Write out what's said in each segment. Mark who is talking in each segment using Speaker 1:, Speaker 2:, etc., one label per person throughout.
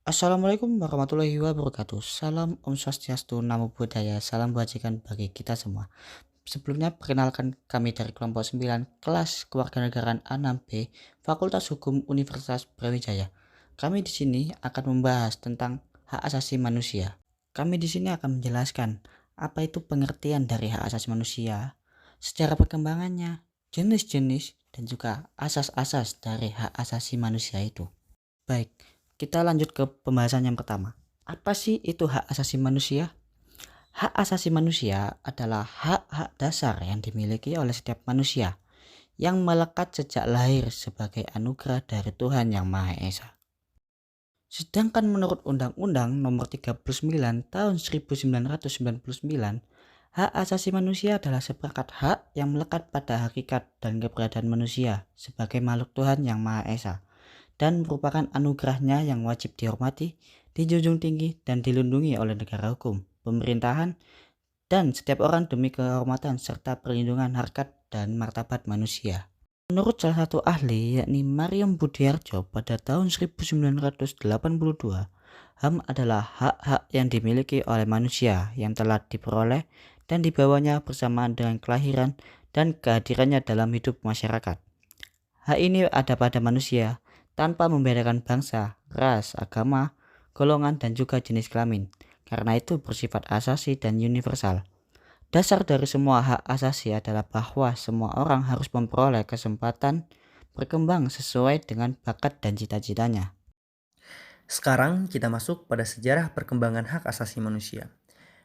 Speaker 1: Assalamualaikum warahmatullahi wabarakatuh. Salam Om Swastiastu, Namo Buddhaya, salam kebajikan bagi kita semua. Sebelumnya perkenalkan kami dari kelompok 9 kelas Kewarganegaraan A6B Fakultas Hukum Universitas Brawijaya. Kami di sini akan membahas tentang hak asasi manusia. Kami di sini akan menjelaskan apa itu pengertian dari hak asasi manusia, sejarah perkembangannya, jenis-jenis dan juga asas-asas dari hak asasi manusia itu. Baik, kita lanjut ke pembahasan yang pertama. Apa sih itu hak asasi manusia? Hak asasi manusia adalah hak-hak dasar yang dimiliki oleh setiap manusia yang melekat sejak lahir sebagai anugerah dari Tuhan Yang Maha Esa. Sedangkan menurut Undang-Undang Nomor 39 Tahun 1999, hak asasi manusia adalah seperangkat hak yang melekat pada hakikat dan keberadaan manusia sebagai makhluk Tuhan Yang Maha Esa dan merupakan anugerahnya yang wajib dihormati, dijunjung tinggi, dan dilindungi oleh negara hukum, pemerintahan, dan setiap orang demi kehormatan serta perlindungan harkat dan martabat manusia. Menurut salah satu ahli yakni Mariam Budiarjo pada tahun 1982, HAM adalah hak-hak yang dimiliki oleh manusia yang telah diperoleh dan dibawanya bersamaan dengan kelahiran dan kehadirannya dalam hidup masyarakat. Hak ini ada pada manusia tanpa membedakan bangsa, ras, agama, golongan, dan juga jenis kelamin. Karena itu bersifat asasi dan universal. Dasar dari semua hak asasi adalah bahwa semua orang harus memperoleh kesempatan berkembang sesuai dengan bakat dan cita-citanya.
Speaker 2: Sekarang kita masuk pada sejarah perkembangan hak asasi manusia.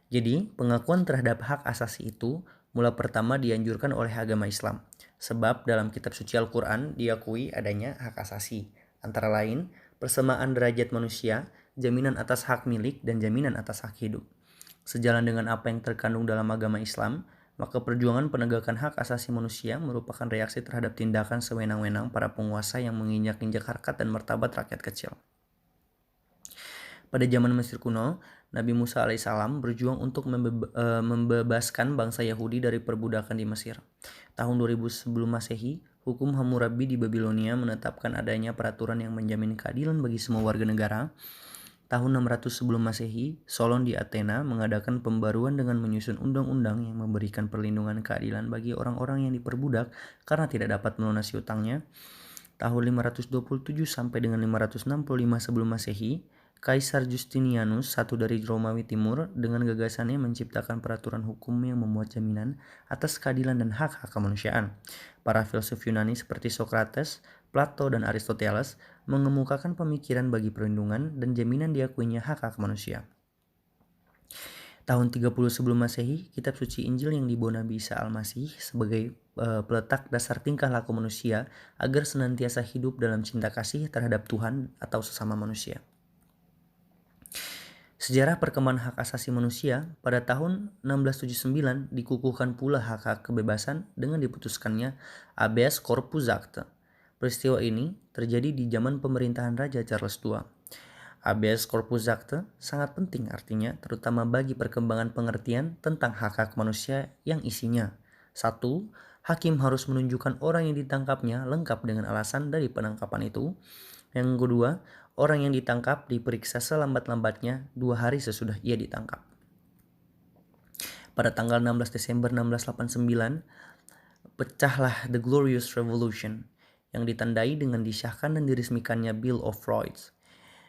Speaker 2: Jadi, pengakuan terhadap hak asasi itu mula pertama dianjurkan oleh agama Islam. Sebab dalam kitab suci Al-Quran diakui adanya hak asasi. Antara lain, persamaan derajat manusia, jaminan atas hak milik, dan jaminan atas hak hidup. Sejalan dengan apa yang terkandung dalam agama Islam, maka perjuangan penegakan hak asasi manusia merupakan reaksi terhadap tindakan sewenang-wenang para penguasa yang menginjak-injak harkat dan martabat rakyat kecil. Pada zaman Mesir kuno, Nabi Musa alaihissalam berjuang untuk membebaskan bangsa Yahudi dari perbudakan di Mesir. Tahun 2000 sebelum Masehi, hukum Hammurabi di Babilonia menetapkan adanya peraturan yang menjamin keadilan bagi semua warga negara. Tahun 600 sebelum Masehi, Solon di Athena mengadakan pembaruan dengan menyusun undang-undang yang memberikan perlindungan keadilan bagi orang-orang yang diperbudak karena tidak dapat melunasi utangnya. Tahun 527 sampai dengan 565 sebelum Masehi, Kaisar Justinianus, satu dari Romawi Timur, dengan gagasannya menciptakan peraturan hukum yang memuat jaminan atas keadilan dan hak-hak kemanusiaan. Para filsuf Yunani seperti Socrates, Plato, dan Aristoteles mengemukakan pemikiran bagi perlindungan dan jaminan diakuinya hak-hak manusia. Tahun 30 sebelum Masehi, kitab suci Injil yang dibawa Nabi Isa Al-Masih sebagai peletak dasar tingkah laku manusia agar senantiasa hidup dalam cinta kasih terhadap Tuhan atau sesama manusia. Sejarah perkembangan hak asasi manusia pada tahun 1679 dikukuhkan pula hak-hak kebebasan dengan diputuskannya Habeas Corpus Act. Peristiwa ini terjadi di zaman pemerintahan Raja Charles II. Habeas Corpus Act sangat penting artinya terutama bagi perkembangan pengertian tentang hak-hak manusia yang isinya. 1. Hakim harus menunjukkan orang yang ditangkapnya lengkap dengan alasan dari penangkapan itu. Yang kedua, orang yang ditangkap diperiksa selambat-lambatnya 2 hari sesudah ia ditangkap. Pada tanggal 16 Desember 1689, pecahlah The Glorious Revolution yang ditandai dengan disahkan dan diresmikannya Bill of Rights.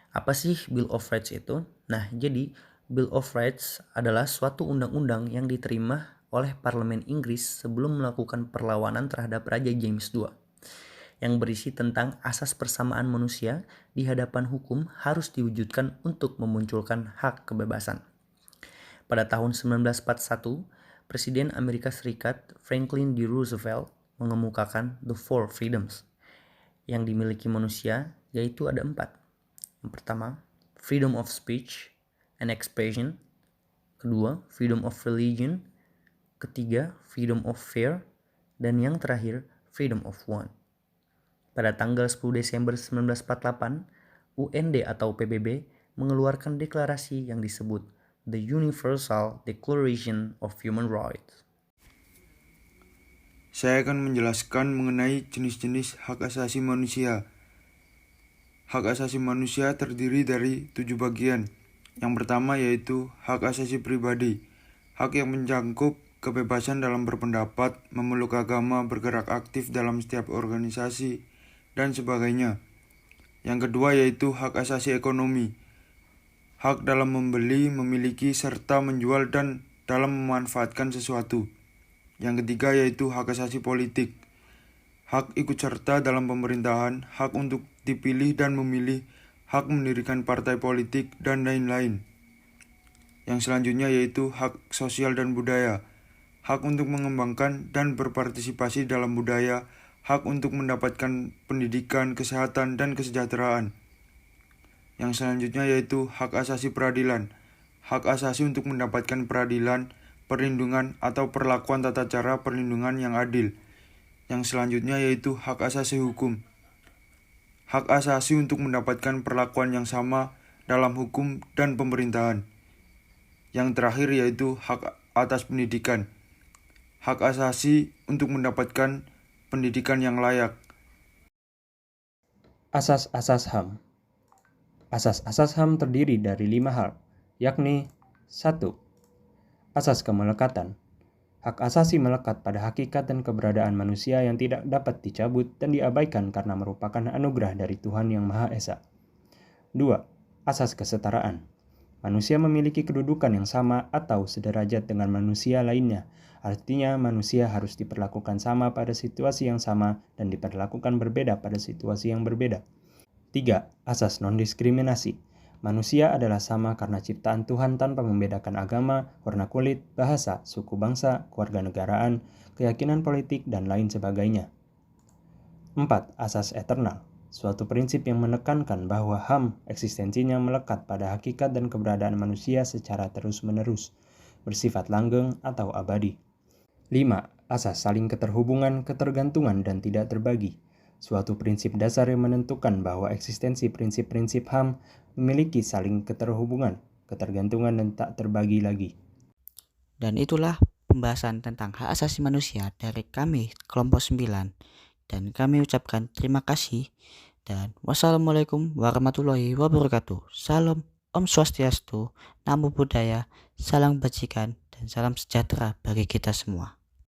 Speaker 2: Apa sih Bill of Rights itu? Nah, jadi Bill of Rights adalah suatu undang-undang yang diterima oleh Parlemen Inggris sebelum melakukan perlawanan terhadap Raja James II, yang berisi tentang asas persamaan manusia di hadapan hukum harus diwujudkan untuk memunculkan hak kebebasan. Pada tahun 1941, Presiden Amerika Serikat Franklin D. Roosevelt mengemukakan The Four Freedoms yang dimiliki manusia, yaitu ada 4. Yang pertama, freedom of speech and expression. Kedua, freedom of religion. Ketiga, freedom of fear. Dan yang terakhir, freedom of want. Pada tanggal 10 Desember 1948, UND atau PBB mengeluarkan deklarasi yang disebut The Universal Declaration of Human Rights.
Speaker 3: Saya akan menjelaskan mengenai jenis-jenis hak asasi manusia. hak asasi manusia terdiri dari 7 bagian. Yang pertama yaitu hak asasi pribadi, hak yang mencakup kebebasan dalam berpendapat, memeluk agama, bergerak aktif dalam setiap organisasi, dan sebagainya. Yang kedua yaitu hak asasi ekonomi, hak dalam membeli, memiliki, serta menjual dan dalam memanfaatkan sesuatu. Yang ketiga yaitu hak asasi politik, hak ikut serta dalam pemerintahan, hak untuk dipilih dan memilih, hak mendirikan partai politik, dan lain-lain. Yang selanjutnya yaitu hak sosial dan budaya, hak untuk mengembangkan dan berpartisipasi dalam budaya, hak untuk mendapatkan pendidikan, kesehatan, dan kesejahteraan. Yang selanjutnya yaitu hak asasi peradilan, hak asasi untuk mendapatkan peradilan, perlindungan, atau perlakuan tata cara perlindungan yang adil. Yang selanjutnya yaitu hak asasi hukum, hak asasi untuk mendapatkan perlakuan yang sama dalam hukum dan pemerintahan. Yang terakhir yaitu hak atas pendidikan, hak asasi untuk mendapatkan pendidikan yang layak.
Speaker 4: Asas-asas HAM. Asas-asas HAM terdiri dari 5 hal, yakni 1. Asas kemelekatan. Hak asasi melekat pada hakikat dan keberadaan manusia yang tidak dapat dicabut dan diabaikan karena merupakan anugerah dari Tuhan Yang Maha Esa. 2. Asas kesetaraan. Manusia memiliki kedudukan yang sama atau sederajat dengan manusia lainnya. Artinya, manusia harus diperlakukan sama pada situasi yang sama dan diperlakukan berbeda pada situasi yang berbeda. 3. Asas non-diskriminasi. Manusia adalah sama karena ciptaan Tuhan tanpa membedakan agama, warna kulit, bahasa, suku bangsa, kewarganegaraan, keyakinan politik, dan lain sebagainya. 4. Asas eternal. Suatu prinsip yang menekankan bahwa HAM eksistensinya melekat pada hakikat dan keberadaan manusia secara terus-menerus, bersifat langgeng atau abadi. 5. Asas saling keterhubungan, ketergantungan, dan tidak terbagi. Suatu prinsip dasar yang menentukan bahwa eksistensi prinsip-prinsip HAM memiliki saling keterhubungan, ketergantungan, dan tak terbagi lagi.
Speaker 1: Dan itulah pembahasan tentang hak asasi manusia dari kami kelompok 9. Dan kami ucapkan terima kasih dan wassalamualaikum warahmatullahi wabarakatuh. Salam Om Swastiastu, Namo Buddhaya, salam bajikan, dan salam sejahtera bagi kita semua.